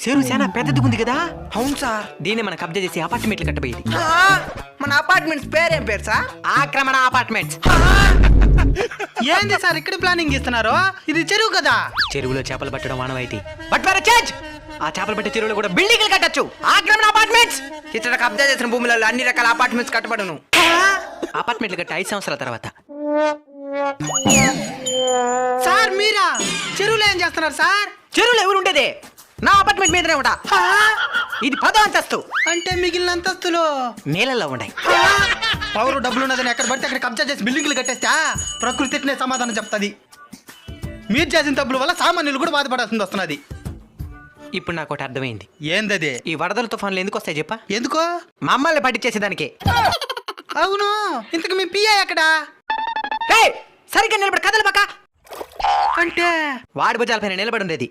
చెరువు చాలా పెద్దది ఉంది కదా. అవును సార్. దీన్ని మనం కబ్జా చేసి అపార్ట్మెంట్లు కట్టబోయేది. మన అపార్ట్మెంట్స్ పేరేం పేరు సార్? ఆక్రమణ అపార్ట్మెంట్స్. ఏంది సార్ ఇక్కడ ప్లానింగ్ ఇస్తున్నారు? ఇది చెరువు కదా. చెరువులో చేపలు పట్టడం ఆనవాయితీ. బట్ వేరే చేంజ్. ఆ చేపలు పట్టే చెరువులో కూడా బిల్డింగ్లు కట్టచ్చు. ఆక్రమణ అపార్ట్మెంట్స్. ఇక్కడ కబ్జా చేసిన భూములలో అన్ని రకాల అపార్ట్మెంట్స్ కట్టబడును. అపార్ట్మెంట్లు కట్ట 5 సంవత్సరాల తర్వాత. సార్ మీరా చెరువులో ఏం చేస్తున్నారు సార్? చెరువులో ఎవరు ఉండేదే? నా అపార్ట్మెంట్ మీదనే ఉంటా. ఇది 10వ అంతస్తు. అంటే మిగిలిన అంతస్తులు నేలల్లో ఉన్నాయి. పవర్ డబ్బులు ఉన్నదని ఎక్కడ పడితే అక్కడ కబ్జా చేసి బిల్డింగ్లు కట్టేస్తా ప్రకృతి ఎట్నే సమాధానం చెప్తుంది. మీరు చేసిన తప్పుల వల్ల సామాన్యులు కూడా బాధపడాల్సింది వస్తున్నది. ఇప్పుడు నాకు ఒకటి అర్థమైంది. ఏందది? ఈ వరదల తుఫాన్లు ఎందుకు వస్తాయి చెప్పా? ఎందుకో? మమ్మల్ని పట్టించేసేదానికి. అవును, ఇంతకు మీ పిఐ ఎక్కడా? హే, సరిగ్గా నిలబడి కదలు పక్క. అంటే వాడి భుజాల పైన నిలబడి ఉండేది.